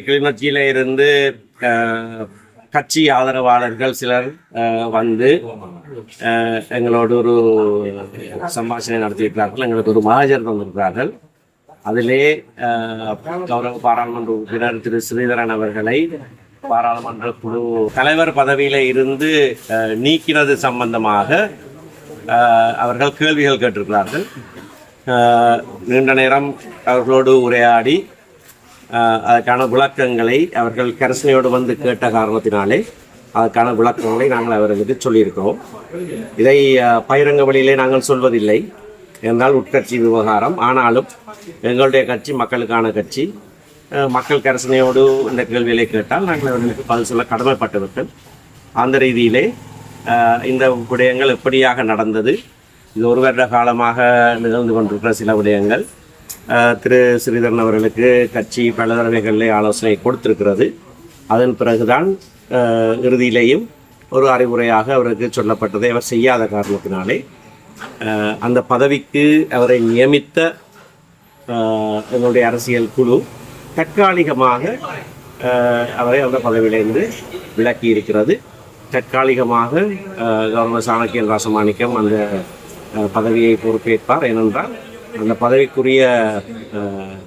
கிளிநொச்சியில இருந்து கட்சி ஆதரவாளர்கள் சிலர் வந்து எங்களோடு ஒரு சம்பாஷணை நடத்தியிருக்கிறார்கள். எங்களுக்கு ஒரு மகாஜர் தந்திருக்கிறார்கள். அதிலே கௌரவ பாராளுமன்ற உறுப்பினர் திரு ஸ்ரீதரன் அவர்களை பாராளுமன்ற குழு தலைவர் பதவியில இருந்து நீக்கினது சம்பந்தமாக அவர்கள் கேள்விகள் கேட்டிருக்கிறார்கள். நீண்ட நேரம் அவர்களோடு உரையாடி அதற்கான விளக்கங்களை அவர்கள் கரசனையோடு வந்து கேட்ட காரணத்தினாலே அதற்கான விளக்கங்களை நாங்கள் அவர்களுக்கு சொல்லியிருக்கிறோம். இதை பகிரங்க வழியிலே நாங்கள் சொல்வதில்லை என்றால் உட்கட்சி விவகாரம். ஆனாலும் எங்களுடைய கட்சி மக்களுக்கான கட்சி. மக்கள் கரசனையோடு இந்த கேள்விகளை கேட்டால் நாங்கள் அவர்களுக்கு பதில் சொல்ல கடமைப்பட்டவர்கள். அந்த ரீதியிலே இந்த விடயங்கள் எப்படியாக நடந்தது, இது ஒரு வருட காலமாக நிகழ்ந்து கொண்டிருக்கிற சில விடயங்கள் திரு ஸ்ரீதரன் அவர்களுக்கு கட்சி பல தடவைகளிலே ஆலோசனை கொடுத்திருக்கிறது. அதன் பிறகுதான் இறுதியிலேயும் ஒரு அறிவுரையாக அவருக்கு சொல்லப்பட்டதை அவர் செய்யாத காரணத்தினாலே அந்த பதவிக்கு அவரை நியமித்த எங்களுடைய அரசியல் குழு தற்காலிகமாக அவரை அந்த பதவியிலிருந்து விலக்கி இருக்கிறது. தற்காலிகமாக கவர்னர் சாணக்கியன் ராசமாணிக்கம் அந்த பதவியை பொறுப்பேற்பார். ஏனென்றால் அந்த பதவிக்குரிய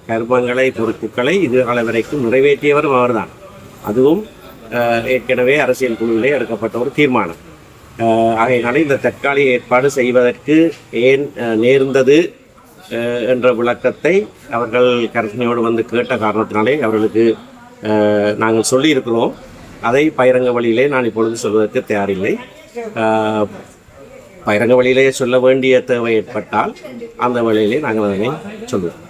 கர்மங்களை பொறுப்புகளை இதுகால வரைக்கும் நிறைவேற்றியவரும் அவர்தான். அதுவும் ஏற்கனவே அரசியல் குழுவிலே எடுக்கப்பட்ட ஒரு தீர்மானம். ஆகையினாலே இந்த தற்காலிக ஏற்பாடு செய்வதற்கு ஏன் நேர்ந்தது என்ற விளக்கத்தை அவர்கள் கருத்தனையோடு வந்து கேட்ட காரணத்தினாலே அவர்களுக்கு நாங்கள் சொல்லியிருக்கிறோம். அதை பகிரங்க வழியிலே நான் இப்பொழுது சொல்வதற்கு தயாரில்லை. பகிரங்க வழியிலே சொல்ல வேண்டிய தேவை ஏற்பட்டால் அந்த வழியிலே நாங்கள் அதனை சொல்லுவோம்.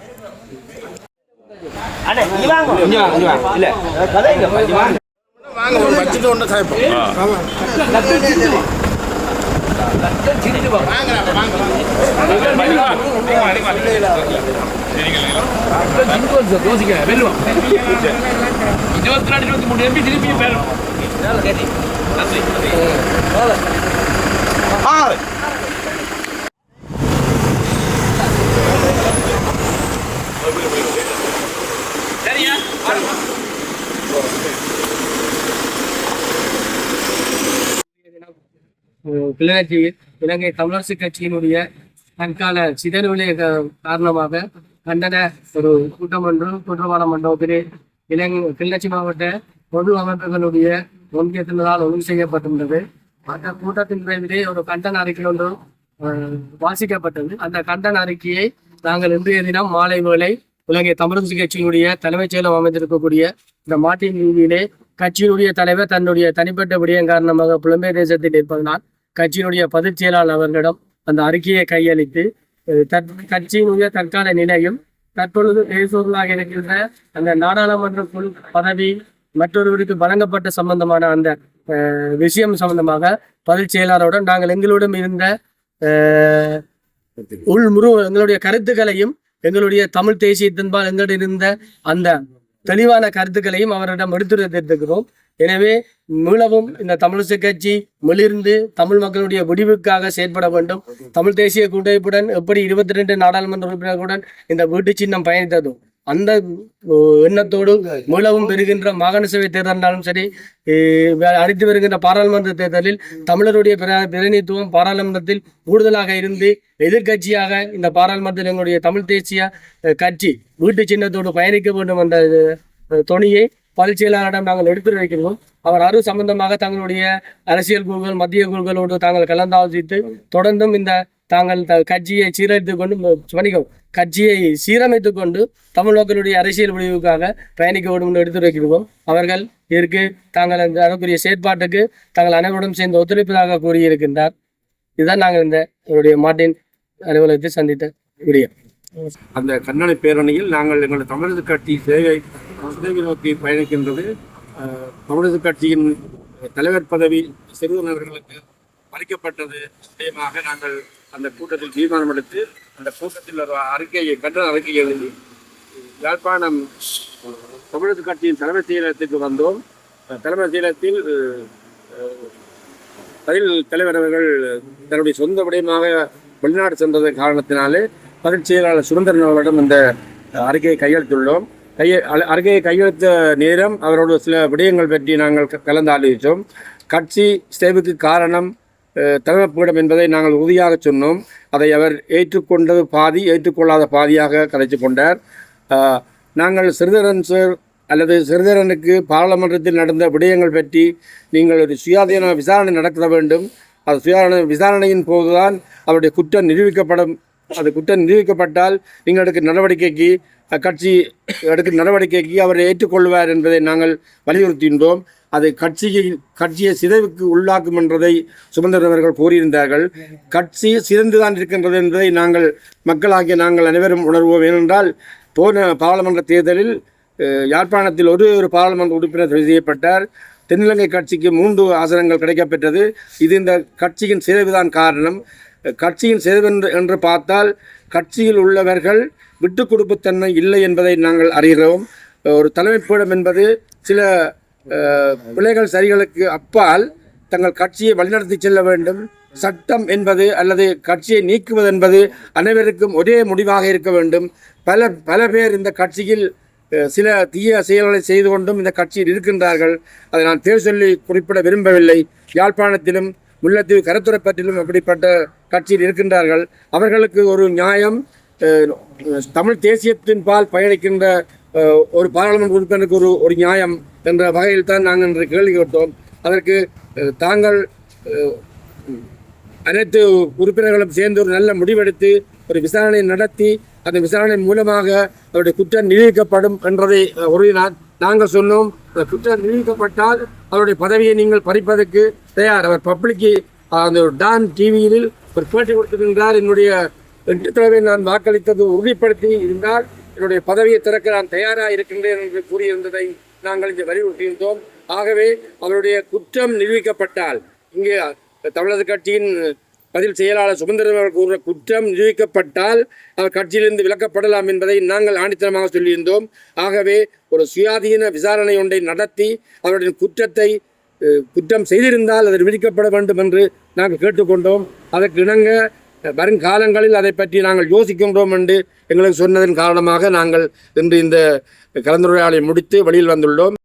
கிளிநொச்சியில் இலங்கை தமிழரசு கட்சியினுடைய தற்கால சிதறுவிலை காரணமாக கண்டன ஒரு கூட்டம் ஒன்று குற்றவாள மண்டபத்திலே கிளிநொச்சி மாவட்ட பொது அமைப்புகளுடைய ஒன்றியத்தினரால் ஒழுங்கு செய்யப்பட்டுள்ளது. அந்த கூட்டத்தின் விரைவிலே ஒரு கண்டன அறிக்கை ஒன்று வாசிக்கப்பட்டது. அந்த கண்டன அறிக்கையை நாங்கள் இன்றைய தினம் மாலை வேளை இலங்கை தமிழரசு கட்சியினுடைய தலைமைச் செயலம் அமைந்திருக்கக்கூடிய இந்த மாட்டின் வீதியிலே கட்சியினுடைய தலைவர் தன்னுடைய தனிப்பட்ட விடயம் காரணமாக புலம்பெயர் தேசத்தில் இருப்பதனால் கட்சியினுடைய பொதுச் செயலாளர் அவர்களிடம் அந்த அறிக்கையை கையளித்து கட்சியினுடைய தற்கால நிலையும் தற்பொழுது பேசுவதாக இருக்கின்ற அந்த நாடாளுமன்ற குழு பதவி மற்றொருவருக்கு வழங்கப்பட்ட சம்பந்தமான அந்த விஷயம் சம்பந்தமாக பொதுச் செயலாளருடன் நாங்கள் எங்களுடன் இருந்த எங்களுடைய கருத்துக்களையும் எங்களுடைய தமிழ் தேசியத்தின்பால் எங்களிடம் இருந்த அந்த தெளிவான கருத்துக்களையும் அவரிடம் எடுத்துரைத்திருக்கிறோம். எனவே மீளவும் இந்த தமிழரசு கட்சி மிளிர்ந்து தமிழ் மக்களுடைய விடிவுக்காக செயற்பட வேண்டும். தமிழ் தேசிய கூட்டமைப்புடன் எப்படி 22 நாடாளுமன்ற உறுப்பினர்களுடன் இந்த வீட்டு சின்னம் பயணித்ததோ அந்த எண்ணத்தோடு மீளவும் பெறுகின்ற மாகாண சபை தேர்தலாலும் சரி, அடுத்து வருகின்ற பாராளுமன்ற தேர்தலில் தமிழருடைய பிரதிநிதித்துவம் பாராளுமன்றத்தில் கூடுதலாக இருந்து எதிர்கட்சியாக இந்த பாராளுமன்றத்தில் எங்களுடைய தமிழ் தேசிய கட்சி வீட்டு சின்னத்தோடு பயணிக்க வேண்டும் என்ற தொனியை பொதுச் செயலாளரிடம் நாங்கள் எடுத்து வைக்கிறோம். அவர் சம்பந்தமாக தங்களுடைய அரசியல் குழுக்கள் மத்திய குழுக்களோடு தாங்கள் கலந்தாலோசித்து தொடர்ந்தும் இந்த தாங்கள் கட்சியை சீரமைத்துக் கொண்டு தமிழ் மக்களுடைய அரசியல் விளைவுக்காக பயணிக்க வேண்டும் என்று எடுத்து வைக்கிறோம். அவர்கள் இதற்கு தாங்கள் அதற்குரிய செயற்பாட்டுக்கு தாங்கள் அனைவருடன் சேர்ந்து ஒத்துழைப்பதாக கூறியிருக்கின்றார். இதுதான் நாங்கள் இந்த மாட்டின் அலுவலகத்தை சந்தித்த விடயம். அந்த கண்டன பேரணியில் நாங்கள் எங்களுடைய தமிழக கட்சி சேவை நோக்கி பயணிக்கின்றது. தமிழக கட்சியின் தலைவர் பதவி சிறுவர்களுக்கு பறிக்கப்பட்டது விஷயமாக நாங்கள் அந்த கூட்டத்தில் தீர்மானம் எடுத்து அந்த கூட்டத்தில் ஒரு கண்டன அறிக்கையை எழுதி யாழ்ப்பாணம் தமிழக கட்சியின் தலைமைச் செயலகத்திற்கு வந்தோம். தலைமைச் செயலகத்தில் தலைவர் அவர்கள் தன்னுடைய சொந்த விடயமாக வெளிநாடு சென்றதன் காரணத்தினாலே பொதுச் செயலாளர் சுரேந்திரன் அவர்களிடம் இந்த அறிக்கையை கையெழுத்துள்ளோம். அறிக்கையை கையெழுத்த நேரம் அவரோட சில விடயங்கள் பற்றி நாங்கள் கலந்து ஆலோசித்தோம். கட்சி சிதைவுக்கு காரணம் தலைமைப்பீடம் என்பதை நாங்கள் உறுதியாக சொன்னோம். அதை அவர் ஏற்றுக்கொண்டது பாதி, ஏற்றுக்கொள்ளாத பாதியாக கதைத்து கொண்டார். நாங்கள் சிறிதரன் சார் அல்லது சிறிதரனுக்கு பாராளுமன்றத்தில் நடந்த விடயங்கள் பற்றி நீங்கள் ஒரு சுயாதீன விசாரணை நடத்த வேண்டும். அது விசாரணையின் போதுதான் அவருடைய குற்றம் நிரூபிக்கப்படும். அது குற்றம் நிரூபிக்கப்பட்டால் நீங்கள் எடுக்கும் நடவடிக்கைக்கு கட்சி எடுக்கும் நடவடிக்கைக்கு அவரை ஏற்றுக்கொள்வார் என்பதை நாங்கள் வலியுறுத்தின்றோம். அது கட்சியை சிதைவுக்கு உள்ளாக்கும் என்றதை சுமந்திரவர்கள் கூறியிருந்தார்கள். கட்சி சிதைந்துதான் இருக்கின்றது என்பதை நாங்கள் மக்களாகிய நாங்கள் அனைவரும் உணர்வோம். ஏனென்றால் போன பாராளுமன்ற தேர்தலில் யாழ்ப்பாணத்தில் ஒரு பாராளுமன்ற உறுப்பினர் தெரிவு செய்யப்பட்டார். தென்னிலங்கை கட்சிக்கு 3 ஆசனங்கள் கிடைக்கப்பெற்றது. இது இந்த கட்சியின் சிதைவுதான் காரணம். கட்சியின் சிதைவு என்று பார்த்தால் கட்சியில் உள்ளவர்கள் விட்டுக் கொடுப்புத்தன்மை இல்லை என்பதை நாங்கள் அறிகிறோம். ஒரு தலைமைப்பீடம் என்பது சில பிள்ளைகள் சரிகளுக்கு அப்பால் தங்கள் கட்சியை வழிநடத்தி செல்ல வேண்டும். சட்டம் என்பது அல்லது கட்சியை நீக்குவது என்பது அனைவருக்கும் ஒரே முடிவாக இருக்க வேண்டும். பல பேர் இந்த கட்சியில் சில தீய செயல்களை செய்து கொண்டும் இந்த கட்சியில் இருக்கின்றார்கள். அதை நான் பேர் சொல்லி குறிப்பிட விரும்பவில்லை. யாழ்ப்பாணத்திலும் முல்லைத்தீவு கருத்துறைப்பற்றிலும் அப்படிப்பட்ட கட்சியில் இருக்கின்றார்கள். அவர்களுக்கு ஒரு நியாயம், தமிழ் தேசியத்தின் பால் பயணிக்கின்ற ஒரு பாராளுமன்ற உறுப்பினருக்கு ஒரு நியாயம் என்ற வகையில் தான் நாங்கள் இன்று கேள்வி கேட்டோம். அதற்கு தாங்கள் அனைத்து உறுப்பினர்களும் சேர்ந்து ஒரு நல்ல முடிவெடுத்து ஒரு விசாரணை நடத்தி அந்த விசாரணை மூலமாக அவருடைய குற்றம் நிரூபிக்கப்படும் என்றதை உறுதினார். நாங்கள் சொன்னோம், குற்றம் நிரூபிக்கப்பட்டால் அவருடைய பதவியை நீங்கள் பறிப்பதற்கு தயார். அவர் பப்ளிக்கு அந்த டான் டிவியில் ஒரு பேட்டி கொடுத்திருந்தார். என்னுடைய 8 தடவை நான் வாக்களித்தது உறுதிப்படுத்தி இருந்தால் என்னுடைய பதவியை திறக்க நான் தயாராக இருக்கின்றேன் என்று கூறியிருந்ததை நாங்கள் இங்கே வலியுறுத்தியிருந்தோம். ஆகவே அவருடைய குற்றம் நிரூபிக்கப்பட்டால், இங்கே தமிழக கட்சியின் பதில் செயலாளர் சுமந்திரன் கூறுற குற்றம் நிரூபிக்கப்பட்டால் அவர் கட்சியிலிருந்து விலக்கப்படலாம் என்பதை நாங்கள் ஆணித்தனமாக சொல்லியிருந்தோம். ஆகவே ஒரு சுயாதீன விசாரணை ஒன்றை நடத்தி அவருடைய குற்றம் செய்திருந்தால் அது விதிக்கப்பட வேண்டும் என்று நாங்கள் கேட்டுக்கொண்டோம். அதற்கு இணங்க வருங்காலங்களில் அதை பற்றி நாங்கள் யோசிக்கின்றோம் என்று எங்களுக்கு சொன்னதன் காரணமாக நாங்கள் இன்று இந்த கலந்துரையாடலை முடித்து வெளியில் வந்துள்ளோம்.